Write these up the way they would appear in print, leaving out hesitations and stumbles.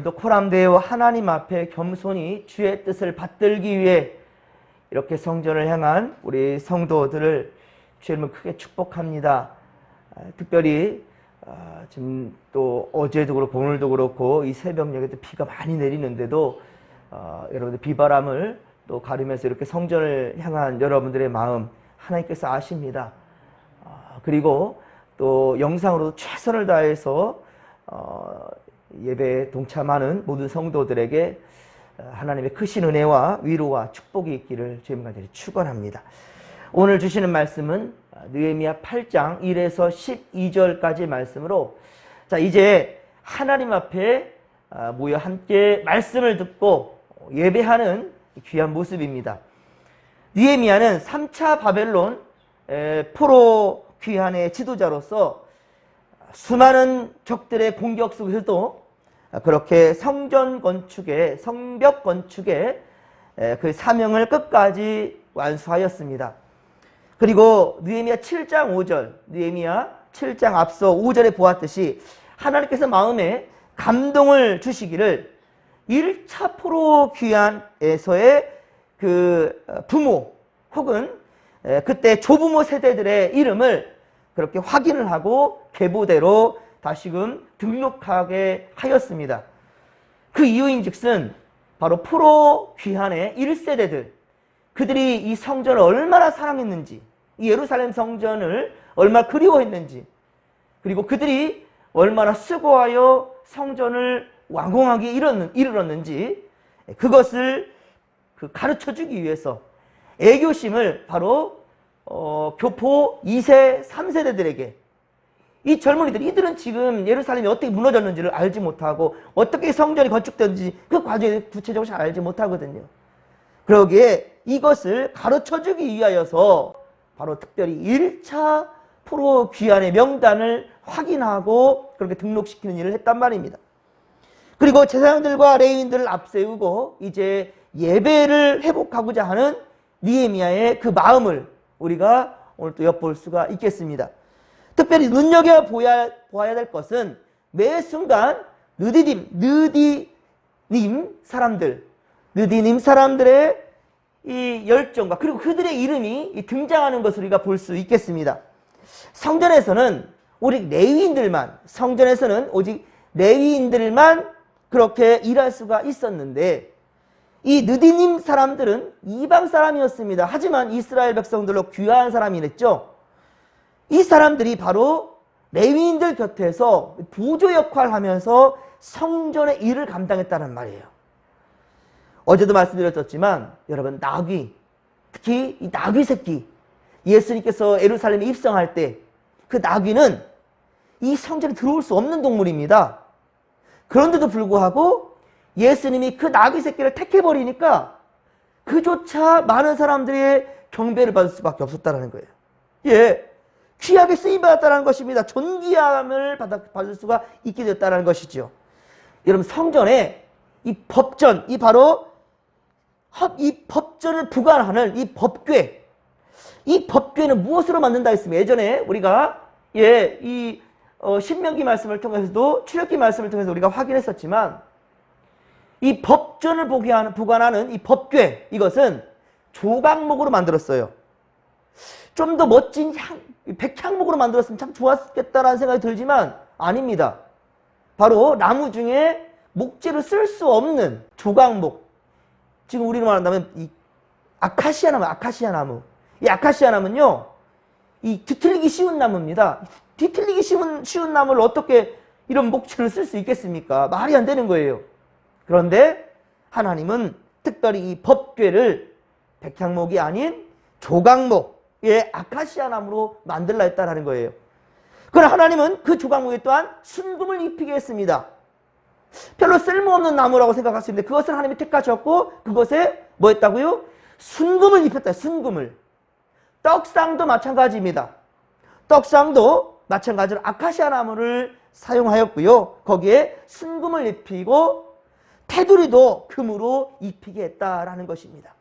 오늘도 코람되어 하나님 앞에 겸손히 주의 뜻을 받들기 위해 이렇게 성전을 향한 우리 성도들을 주의 이름으로 크게 축복합니다. 특별히 지금 또 어제도 그렇고 오늘도 그렇고 이 새벽녘에도 비가 많이 내리는데도 여러분들 비바람을 또 가르면서 이렇게 성전을 향한 여러분들의 마음 하나님께서 아십니다. 그리고 또 영상으로도 최선을 다해서 예배에 동참하는 모든 성도들에게 하나님의 크신 은혜와 위로와 축복이 있기를 주님 간절히 축원합니다. 오늘 주시는 말씀은 느헤미야 8장 1에서 12절까지 말씀으로, 자 이제 하나님 앞에 모여 함께 말씀을 듣고 예배하는 귀한 모습입니다. 느헤미야는 3차 바벨론 포로 귀환의 지도자로서 수많은 적들의 공격 속에서도 그렇게 성전 건축에, 성벽 건축에 그 사명을 끝까지 완수하였습니다. 그리고 느헤미야 7장 5절, 느헤미야 7장 앞서 5절에 보았듯이 하나님께서 마음에 감동을 주시기를 1차 포로 귀환에서의 그 부모 혹은 그때 조부모 세대들의 이름을 그렇게 확인을 하고 계보대로 다시금 등록하게 하였습니다. 그 이유인즉슨 바로 포로 귀환의 1세대들, 그들이 이 성전을 얼마나 사랑했는지, 이 예루살렘 성전을 얼마나 그리워했는지, 그리고 그들이 얼마나 수고하여 성전을 완공하기 이르렀는지 그것을 가르쳐주기 위해서 애교심을 바로 교포 2세, 3세대들에게, 이 젊은이들, 이들은 지금 예루살렘이 어떻게 무너졌는지를 알지 못하고 어떻게 성전이 건축되는지 그 과정을 구체적으로 잘 알지 못하거든요. 그러기에 이것을 가르쳐주기 위하여서 바로 특별히 1차 포로 귀환의 명단을 확인하고 그렇게 등록시키는 일을 했단 말입니다. 그리고 제사장들과 레위인들을 앞세우고 이제 예배를 회복하고자 하는 느헤미야의 그 마음을 우리가 오늘 또 엿볼 수가 있겠습니다. 특별히 눈여겨보아야 될 것은 매 순간 느디님 사람들의 이 열정과 그리고 그들의 이름이 등장하는 것을 우리가 볼 수 있겠습니다. 성전에서는 오직 레위인들만 그렇게 일할 수가 있었는데, 이 느디님 사람들은 이방 사람이었습니다. 하지만 이스라엘 백성들로 귀화한 사람이랬죠. 이 사람들이 바로 레위인들 곁에서 보조 역할을 하면서 성전의 일을 감당했다는 말이에요. 어제도 말씀드렸지만 여러분, 나귀, 특히 이 나귀 새끼, 예수님께서 예루살렘에 입성할 때 그 나귀는 이 성전에 들어올 수 없는 동물입니다. 그런데도 불구하고 예수님이 그 나귀 새끼를 택해버리니까 그조차 많은 사람들의 경배를 받을 수밖에 없었다는 거예요. 예, 귀하게 쓰임받았다는 것입니다. 존귀함을 받을 수가 있게 되었다는 것이죠. 여러분, 성전에 이 법전, 이 법전을 부관하는 이 법궤, 이 법궤는 무엇으로 만든다 했으면 예전에 우리가 신명기 말씀을 통해서도 출애굽기 말씀을 통해서 우리가 확인했었지만, 이 법전을 부관하는 이 법궤, 이것은 조각목으로 만들었어요. 좀 더 멋진 백향목으로 만들었으면 참 좋았겠다라는 생각이 들지만 아닙니다. 바로 나무 중에 목재로 쓸 수 없는 조각목, 지금 우리로 말한다면 이 아카시아 나무. 이 아카시아 나무는요, 이 뒤틀리기 쉬운 나무입니다. 뒤틀리기 쉬운 나무를 어떻게 이런 목재를 쓸 수 있겠습니까? 말이 안 되는 거예요. 그런데 하나님은 특별히 이 법궤를 백향목이 아닌 조각목의 아카시아 나무로 만들라 했다는 거예요. 그러나 하나님은 그 조각목에 또한 순금을 입히게 했습니다. 별로 쓸모없는 나무라고 생각할 수 있는데 그것을 하나님이 택하셨고 그것에 뭐 했다고요? 순금을 입혔다. 순금을. 떡상도 마찬가지입니다. 떡상도 마찬가지로 아카시아 나무를 사용하였고요. 거기에 순금을 입히고 테두리도 금으로 입히게 했다라는 것입니다.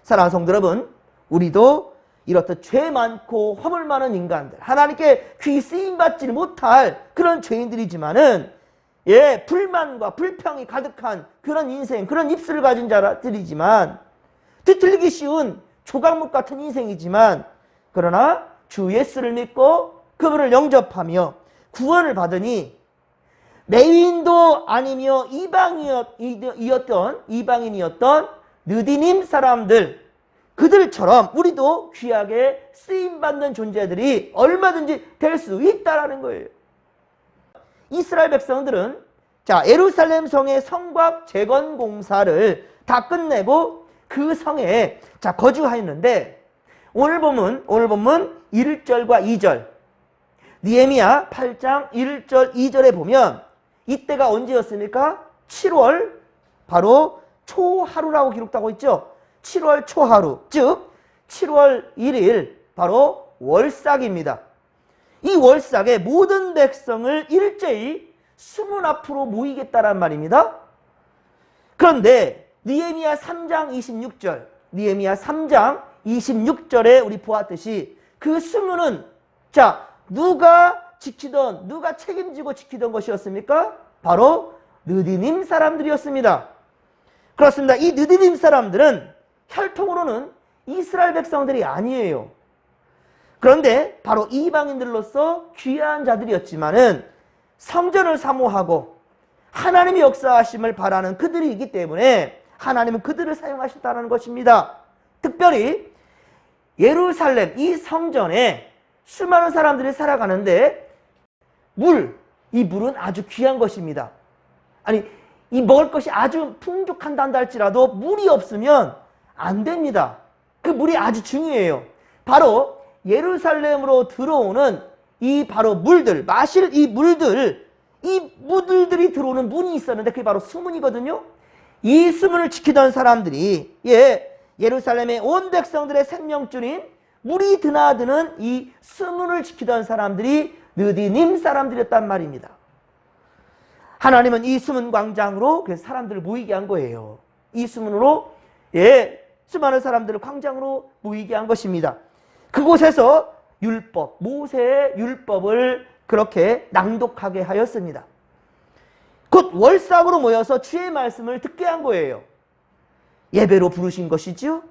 사랑하는 성도 여러분, 우리도 이렇듯 죄 많고 허물 많은 인간들, 하나님께 귀 쓰임받지 못할 그런 죄인들이지만은 예, 불만과 불평이 가득한 그런 인생, 그런 입술을 가진 자들이지만, 뒤틀리기 쉬운 조각목 같은 인생이지만, 그러나 주 예수를 믿고 그분을 영접하며 구원을 받으니 레위인도 아니며 이방인이었던 느디님 사람들, 그들처럼 우리도 귀하게 쓰임받는 존재들이 얼마든지 될 수 있다라는 거예요. 이스라엘 백성들은 예루살렘 성의 성곽 재건 공사를 다 끝내고 그 성에 거주하였는데, 오늘 본문 1절과 2절, 느헤미야 8장 1절 2절에 보면 이때가 언제였습니까? 7월 바로 초하루라고 기록되고 있죠. 7월 초하루, 즉 7월 1일 바로 월삭입니다. 이 월삭에 모든 백성을 일제히 수문 앞으로 모이겠다란 말입니다. 그런데 느헤미야 3장 26절, 느헤미야 3장 26절에 우리 보았듯이 그 수문은 누가 책임지고 지키던 것이었습니까? 바로 느디님 사람들이었습니다. 그렇습니다. 이 느디님 사람들은 혈통으로는 이스라엘 백성들이 아니에요. 그런데 바로 이방인들로서 귀한 자들이었지만은 성전을 사모하고 하나님의 역사하심을 바라는 그들이기 때문에 하나님은 그들을 사용하셨다는 것입니다. 특별히 예루살렘 이 성전에 수많은 사람들이 살아가는데 이 물은 아주 귀한 것입니다. 아니, 이 먹을 것이 아주 풍족한다 할지라도 물이 없으면 안 됩니다. 그 물이 아주 중요해요. 바로 예루살렘으로 들어오는 이 바로 물들, 마실 이 물들이 들어오는 문이 있었는데 그게 바로 수문이거든요. 이 수문을 지키던 사람들이 예루살렘의 온 백성들의 생명줄인 물이 드나드는 이 수문을 지키던 사람들이 느디님 사람들이었단 말입니다. 하나님은 이 수문 광장으로 그래서 사람들을 모이게 한 거예요. 이 수문으로 수많은 사람들을 광장으로 모이게 한 것입니다. 그곳에서 모세의 율법을 그렇게 낭독하게 하였습니다. 곧 월삭으로 모여서 주의 말씀을 듣게 한 거예요. 예배로 부르신 것이죠.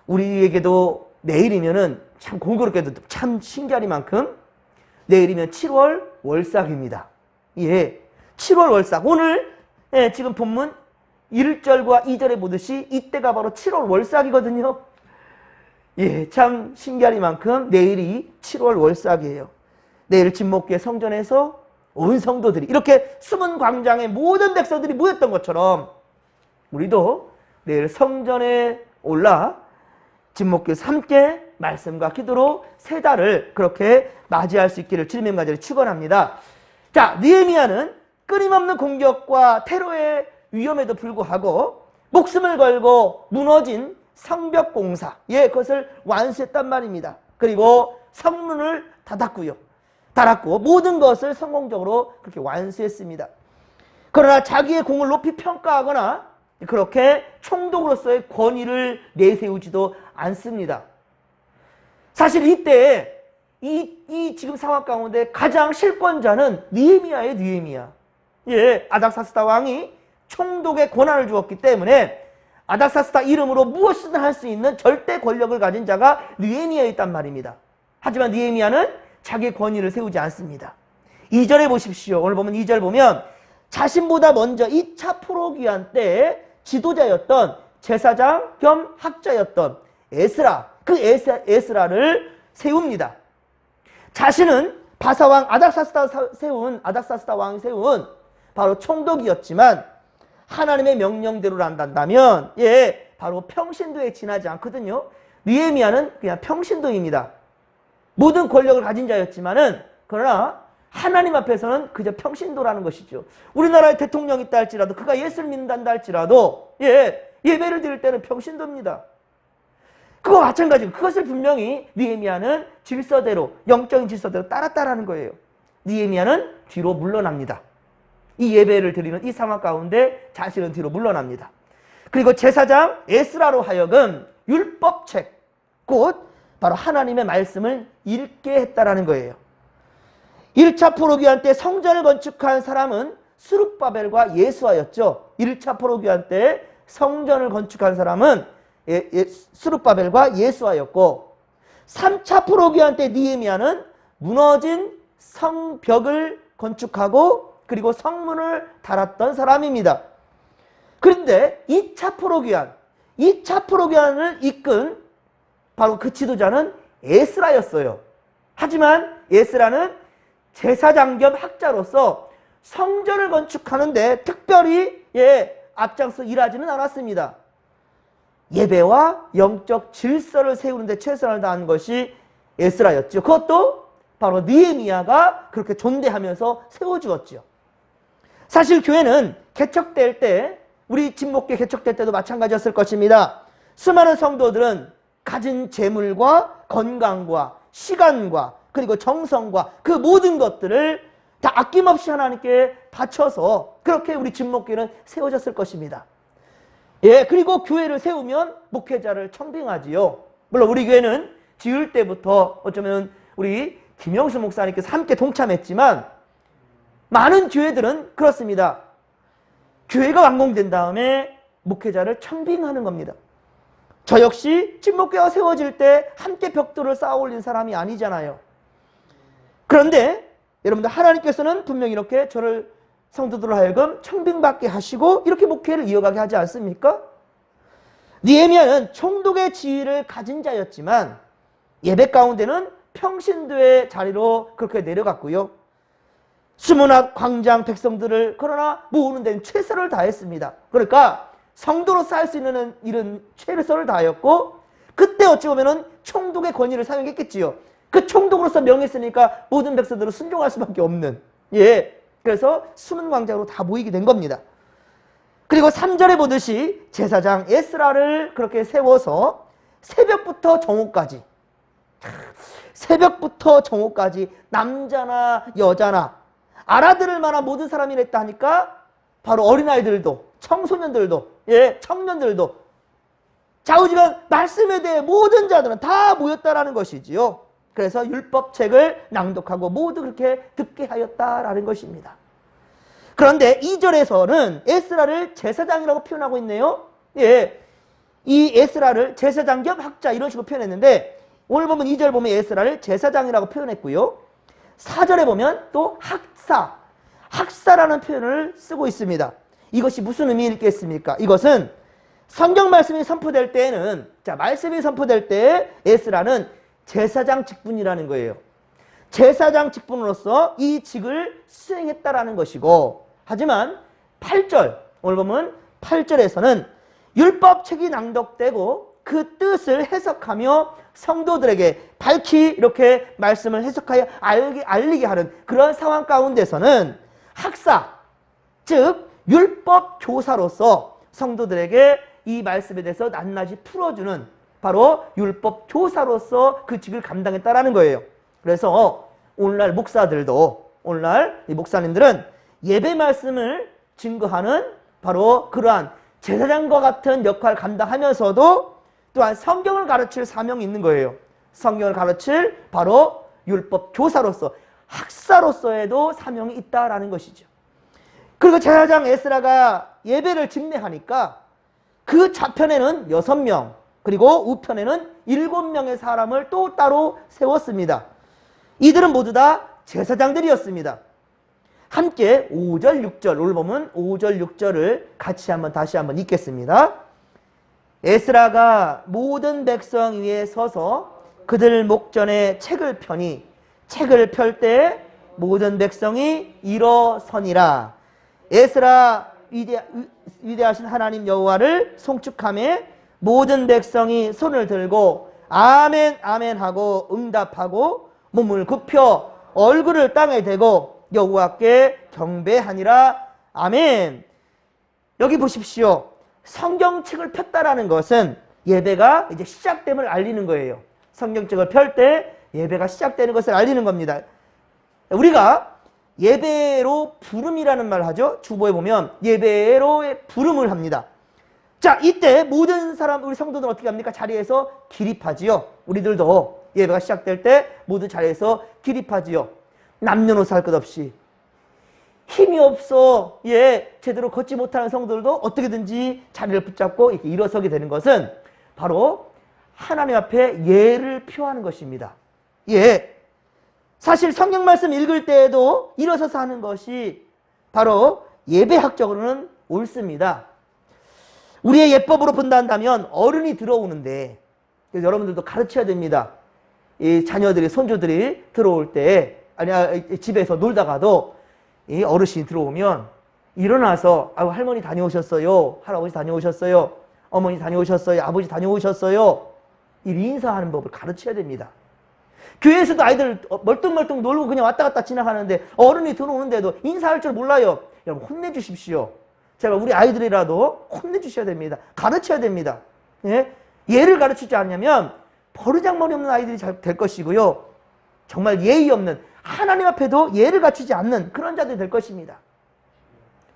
우리에게도 내일이면은 참 공교롭게도 참 신기하리만큼 내일이면 7월 월삭입니다. 7월 월삭. 오늘 지금 본문 1절과 2절에 보듯이 이때가 바로 7월 월삭이거든요. 참 신기하리만큼 내일이 7월 월삭이에요. 내일 진목교회 성전에서 온 성도들이 이렇게 수문 광장에 모든 백성들이 모였던 것처럼 우리도 내일 성전에 올라 진목교회에서 함께 말씀과 기도로 새 달을 그렇게 맞이할 수 있기를 주님의 간절히 축원합니다. 느헤미야는 끊임없는 공격과 테러의 위험에도 불구하고 목숨을 걸고 무너진 성벽 공사, 그것을 완수했단 말입니다. 그리고 성문을 닫았고 모든 것을 성공적으로 그렇게 완수했습니다. 그러나 자기의 공을 높이 평가하거나 그렇게 총독으로서의 권위를 내세우지도 않습니다. 사실 이때 이 지금 상황 가운데 가장 실권자는 느헤미야. 아닥사스다 왕이 총독의 권한을 주었기 때문에 아닥사스다 이름으로 무엇이든 할 수 있는 절대 권력을 가진 자가 느헤미야에 있단 말입니다. 하지만 느헤미야는 자기의 권위를 세우지 않습니다. 2절에 보십시오. 오늘 보면 2절 보면 자신보다 먼저 2차 포로기한 때 지도자였던 제사장 겸 학자였던 에스라, 그 에스라를 세웁니다. 자신은 바사왕 아닥사스다 왕이 세운 바로 총독이었지만 하나님의 명령대로 한다면 바로 평신도에 지나지 않거든요. 느헤미야는 그냥 평신도입니다. 모든 권력을 가진 자였지만은 그러나 하나님 앞에서는 그저 평신도라는 것이죠. 우리나라에 대통령이 있다 할지라도 그가 예수를 믿는다 할지라도 예배를 드릴 때는 평신도입니다. 그거 마찬가지고 그것을 분명히 느헤미야는 영적인 질서대로 따랐다라는 거예요. 느헤미야는 뒤로 물러납니다. 이 예배를 드리는 이 상황 가운데 자신은 뒤로 물러납니다. 그리고 제사장 에스라로 하여금 율법책, 곧 바로 하나님의 말씀을 읽게 했다라는 거예요. 1차 포로기한 때 성전을 건축한 사람은 스룹바벨과 예수아였죠. 1차 포로기한 때 성전을 건축한 사람은 스룹바벨과 예수아였고 3차 포로기한 때 느헤미야는 무너진 성벽을 건축하고 그리고 성문을 달았던 사람입니다. 그런데 2차 포로기한을 이끈 바로 그 지도자는 에스라였어요. 하지만 에스라는 제사장 겸 학자로서 성전을 건축하는데 특별히 앞장서 일하지는 않았습니다. 예배와 영적 질서를 세우는 데 최선을 다한 것이 에스라였죠. 그것도 바로 느헤미야가 그렇게 존대하면서 세워주었죠. 사실 교회는 개척될 때 우리 진목교 개척될 때도 마찬가지였을 것입니다. 수많은 성도들은 가진 재물과 건강과 시간과 그리고 정성과 그 모든 것들을 다 아낌없이 하나님께 바쳐서 그렇게 우리 진목교는 세워졌을 것입니다. 그리고 교회를 세우면 목회자를 청빙하지요. 물론 우리 교회는 지을 때부터 어쩌면 우리 김영수 목사님께서 함께 동참했지만 많은 교회들은 그렇습니다. 교회가 완공된 다음에 목회자를 청빙하는 겁니다. 저 역시 진목교회가 세워질 때 함께 벽돌을 쌓아 올린 사람이 아니잖아요. 그런데 여러분들 하나님께서는 분명히 이렇게 저를 성도들로 하여금 청빙받게 하시고 이렇게 목회를 이어가게 하지 않습니까? 느헤미야는 총독의 지위를 가진 자였지만 예배 가운데는 평신도의 자리로 그렇게 내려갔고요. 수문학 광장 백성들을 그러나 모으는 데는 최선을 다했습니다. 그러니까 성도로서 할 수 있는 일은 최선을 다하였고 그때 어찌 보면은 총독의 권위를 사용했겠지요. 그 총독으로서 명했으니까 모든 백성들은 순종할 수밖에 없는 그래서 수문 광장으로 다 모이게 된 겁니다. 그리고 3절에 보듯이 제사장 에스라를 그렇게 세워서 새벽부터 정오까지 남자나 여자나 알아들을 만한 모든 사람이 냈다 하니까 바로 어린아이들도 청소년들도 청년들도 좌우지간 말씀에 대해 모든 자들은 다 모였다라는 것이지요. 그래서 율법책을 낭독하고 모두 그렇게 듣게 하였다라는 것입니다. 그런데 2절에서는 에스라를 제사장이라고 표현하고 있네요. 이 에스라를 제사장 겸 학자 이런 식으로 표현했는데 오늘 보면 2절 보면 에스라를 제사장이라고 표현했고요. 4절에 보면 또 학사라는 표현을 쓰고 있습니다. 이것이 무슨 의미겠습니까? 이것은 성경 말씀이 선포될 때에는 말씀이 선포될 때 에스라는 제사장 직분이라는 거예요. 제사장 직분으로서 이 직을 수행했다라는 것이고 하지만 8절 오늘 보면 8절에서는 율법책이 낭독되고 그 뜻을 해석하며 성도들에게 밝히 이렇게 말씀을 해석하여 알리게 하는 그런 상황 가운데서는 학사, 즉 율법 교사로서 성도들에게 이 말씀에 대해서 낱낱이 풀어주는 바로 율법 교사로서 그 직을 감당했다라는 거예요. 그래서 오늘날 목사들도 오늘날 이 목사님들은 예배 말씀을 증거하는 바로 그러한 제사장과 같은 역할을 감당하면서도 또한 성경을 가르칠 사명이 있는 거예요. 성경을 가르칠 바로 율법 교사로서 학사로서에도 사명이 있다라는 것이죠. 그리고 제사장 에스라가 예배를 집례하니까 그 좌편에는 6명 그리고 우편에는 7명의 사람을 또 따로 세웠습니다. 이들은 모두 다 제사장들이었습니다. 함께 5절 6절 오늘 보면 5절 6절을 같이 다시 한번 읽겠습니다. 에스라가 모든 백성 위에 서서 그들 목전에 책을 펴니 책을 펼 때 모든 백성이 일어서니라. 에스라 위대하신 하나님 여호와를 송축하며 모든 백성이 손을 들고 아멘 아멘 하고 응답하고 몸을 굽혀 얼굴을 땅에 대고 여호와께 경배하니라. 아멘. 여기 보십시오. 성경책을 폈다라는 것은 예배가 이제 시작됨을 알리는 거예요. 성경책을 펼 때 예배가 시작되는 것을 알리는 겁니다. 우리가 예배로 부름이라는 말을 하죠. 주보에 보면 예배로의 부름을 합니다. 자, 이때 모든 사람, 우리 성도들은 어떻게 합니까? 자리에서 기립하지요. 우리들도 예배가 시작될 때 모두 자리에서 기립하지요. 남녀노소 할 것 없이 힘이 없어. 예, 제대로 걷지 못하는 성도들도 어떻게든지 자리를 붙잡고 이렇게 일어서게 되는 것은 바로 하나님 앞에 예를 표하는 것입니다. 예. 사실 성경 말씀 읽을 때에도 일어서서 하는 것이 바로 예배학적으로는 옳습니다. 우리의 예법으로 본다면 어른이 들어오는데, 그래서 여러분들도 가르쳐야 됩니다. 이 자녀들이, 손주들이 들어올 때, 집에서 놀다가도 이 어르신이 들어오면 일어나서 할머니 다녀오셨어요, 할아버지 다녀오셨어요, 어머니 다녀오셨어요, 아버지 다녀오셨어요, 이 인사하는 법을 가르쳐야 됩니다. 교회에서도 아이들 멀뚱멀뚱 놀고 그냥 왔다 갔다 지나가는데 어른이 들어오는데도 인사할 줄 몰라요. 여러분 혼내주십시오. 제발 우리 아이들이라도 혼내주셔야 됩니다. 가르쳐야 됩니다. 예? 예를 가르치지 않냐면 버르장머리 없는 아이들이 잘 될 것이고요. 정말 예의 없는, 하나님 앞에도 예를 갖추지 않는 그런 자들이 될 것입니다.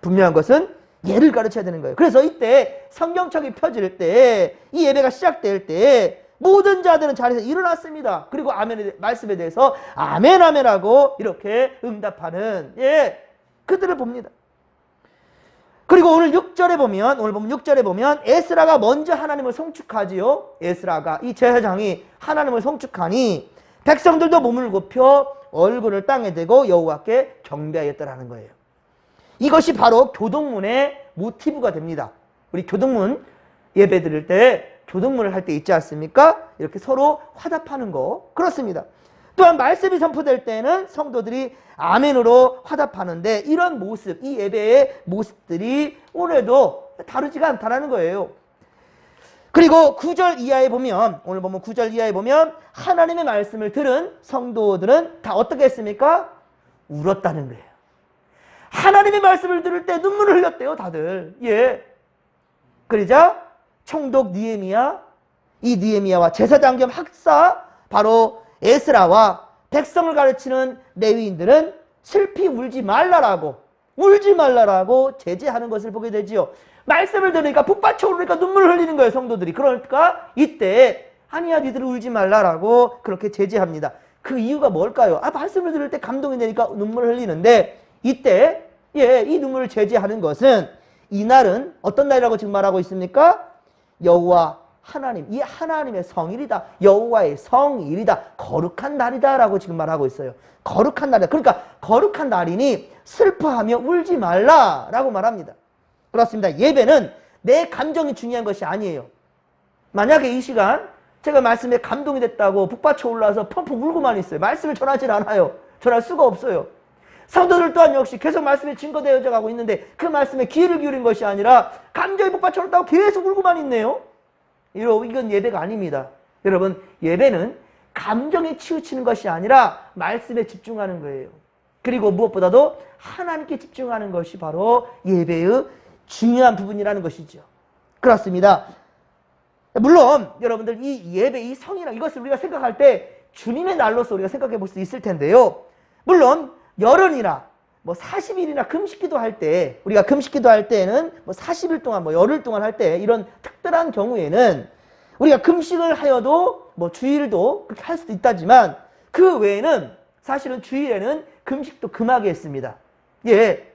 분명한 것은 예를 가르쳐야 되는 거예요. 그래서 이때 성경책이 펴질 때, 이 예배가 시작될 때 모든 자들은 자리에서 일어났습니다. 그리고 아멘의 말씀에 대해서 아멘 아멘하고 이렇게 응답하는, 예, 그들을 봅니다. 그리고 오늘 6절에 보면 에스라가 먼저 하나님을 송축하지요. 에스라가, 이 제사장이 하나님을 송축하니 백성들도 몸을 굽혀 얼굴을 땅에 대고 여호와께 경배하였더라는 거예요. 이것이 바로 교동문의 모티브가 됩니다. 우리 교동문 예배 드릴 때 교동문을 할 때 있지 않습니까? 이렇게 서로 화답하는 거, 그렇습니다. 또한 말씀이 선포될 때는 성도들이 아멘으로 화답하는,데 이런 모습, 이 예배의 모습들이 오늘도 다르지가 않다는 거예요. 그리고 9절 이하에 보면, 오늘 보면 9절 이하에 보면 하나님의 말씀을 들은 성도들은 다 어떻게 했습니까? 울었다는 거예요. 하나님의 말씀을 들을 때 눈물을 흘렸대요, 다들. 예. 그러자 총독 느헤미야, 이 느헤미야와 제사장 겸 학사 바로 에스라와 백성을 가르치는 레위인들은 슬피 울지 말라라고 제지하는 것을 보게 되지요. 말씀을 들으니까 북받쳐 오르니까 눈물을 흘리는 거예요, 성도들이. 그러니까 이때 아니야, 니들 울지 말라라고 그렇게 제지합니다. 그 이유가 뭘까요? 말씀을 들을 때 감동이 되니까 눈물을 흘리는데, 이때 이 눈물을 제지하는 것은, 이날은 어떤 날이라고 지금 말하고 있습니까? 여호와 하나님, 이 하나님의 성일이다, 여호와의 성일이다, 거룩한 날이다 라고 지금 말하고 있어요. 거룩한 날이다. 그러니까 거룩한 날이니 슬퍼하며 울지 말라라고 말합니다. 그렇습니다. 예배는 내 감정이 중요한 것이 아니에요. 만약에 이 시간 제가 말씀에 감동이 됐다고 북받쳐 올라와서 펑펑 울고만 있어요. 말씀을 전하질 않아요. 전할 수가 없어요. 성도들 또한 역시 계속 말씀에 증거되어져 가고 있는데 그 말씀에 귀를 기울인 것이 아니라 감정이 북받쳐 올랐다고 계속 울고만 있네요. 이건 예배가 아닙니다. 여러분, 예배는 감정에 치우치는 것이 아니라 말씀에 집중하는 거예요. 그리고 무엇보다도 하나님께 집중하는 것이 바로 예배의 중요한 부분이라는 것이죠. 그렇습니다. 물론 여러분들 이 예배, 이 성이나 이것을 우리가 생각할 때 주님의 날로서 우리가 생각해 볼 수 있을 텐데요. 물론 열흘이나 40일이나 금식기도 할 때, 우리가 금식기도 할 때는 40일 동안 열흘 동안 할 때 이런 특별한 경우에는 우리가 금식을 하여도 주일도 그렇게 할 수도 있다지만 그 외에는 사실은 주일에는 금식도 금하게 했습니다. 예.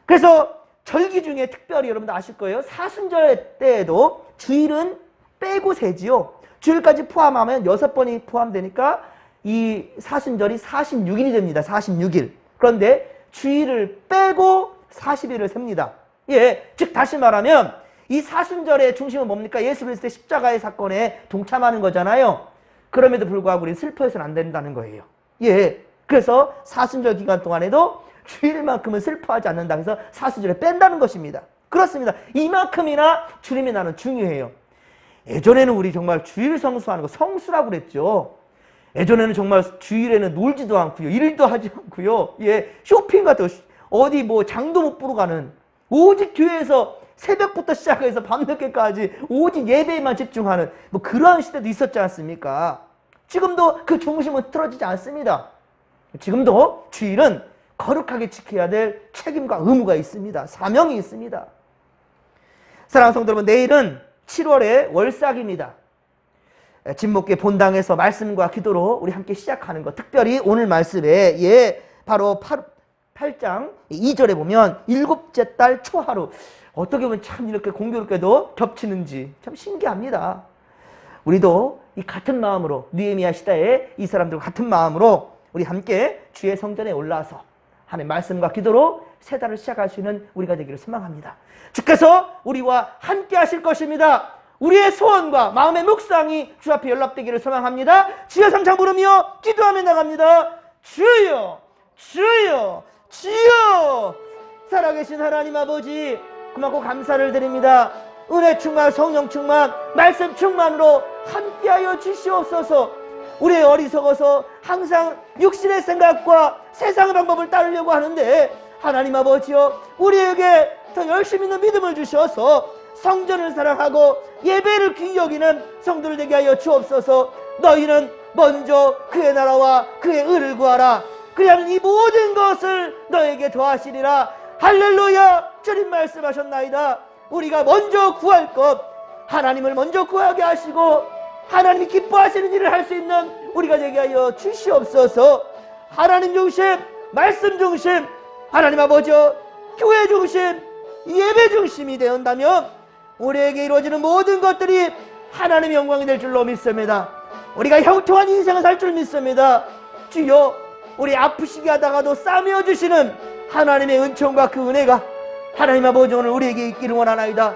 그래서 절기 중에 특별히 여러분들 아실 거예요. 사순절 때에도 주일은 빼고 세지요. 주일까지 포함하면 6번이 포함되니까 이 사순절이 46일이 됩니다. 46일. 그런데 주일을 빼고 40일을 셉니다. 예, 즉 다시 말하면 이 사순절의 중심은 뭡니까? 예수 그리스도의 십자가의 사건에 동참하는 거잖아요. 그럼에도 불구하고 우리는 슬퍼해서는 안 된다는 거예요. 예, 그래서 사순절 기간 동안에도 주일만큼은 슬퍼하지 않는다 해서 사순절에 뺀다는 것입니다. 그렇습니다. 이만큼이나 주님의 날은 중요해요. 예전에는 우리 정말 주일 성수하는 거 성수라고 그랬죠. 예전에는 정말 주일에는 놀지도 않고요, 일도 하지 않고요, 예, 쇼핑 같은 거, 어디 장도 못 보러 가는, 오직 교회에서 새벽부터 시작해서 밤늦게까지 오직 예배에만 집중하는 그런 시대도 있었지 않습니까? 지금도 그 중심은 틀어지지 않습니다. 지금도 주일은 거룩하게 지켜야 될 책임과 의무가 있습니다. 사명이 있습니다. 사랑하는 성도 여러분, 내일은 7월의 월삭입니다. 진목교회 본당에서 말씀과 기도로 우리 함께 시작하는 것, 특별히 오늘 말씀에 바로 8장 2절에 보면 일곱째 달 초하루, 어떻게 보면 참 이렇게 공교롭게도 겹치는지 참 신기합니다. 우리도 이 같은 마음으로, 느헤미야 시대에 이 사람들과 같은 마음으로 우리 함께 주의 성전에 올라와서 하나님의 말씀과 기도로 새 달을 시작할 수 있는 우리가 되기를 소망합니다. 주께서 우리와 함께 하실 것입니다. 우리의 소원과 마음의 묵상이 주 앞에 연락되기를 소망합니다. 주여 삼창 부르며 기도하며 나갑니다. 주여, 주여, 주여. 살아계신 하나님 아버지, 고맙고 감사를 드립니다. 은혜 충만, 성령 충만, 말씀 충만으로 함께하여 주시옵소서. 우리의 어리석어서 항상 육신의 생각과 세상의 방법을 따르려고 하는데, 하나님 아버지여, 우리에게 더 열심히 있는 믿음을 주셔서 성전을 사랑하고 예배를 귀히 여기는 성도를 되게 하여 주옵소서. 너희는 먼저 그의 나라와 그의 의를 구하라. 그리하면 이 모든 것을 너에게 더하시리라. 할렐루야. 주님 말씀하셨나이다. 우리가 먼저 구할 것, 하나님을 먼저 구하게 하시고 하나님이 기뻐하시는 일을 할 수 있는 우리가 되게 하여 주시옵소서. 하나님 중심, 말씀 중심, 하나님 아버지여, 교회 중심, 예배 중심이 되었다면 우리에게 이루어지는 모든 것들이 하나님의 영광이 될 줄로 믿습니다. 우리가 형통한 인생을 살 줄 믿습니다. 주여, 우리 아프시게 하다가도 싸매어 주시는 하나님의 은총과 그 은혜가 하나님 아버지 오늘 우리에게 있기를 원하나이다.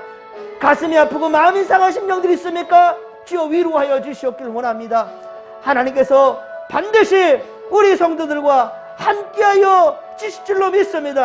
가슴이 아프고 마음이 상한 심령들이 있습니까? 주여 위로하여 주시옵기를 원합니다. 하나님께서 반드시 우리 성도들과 함께하여 주실 줄로 믿습니다.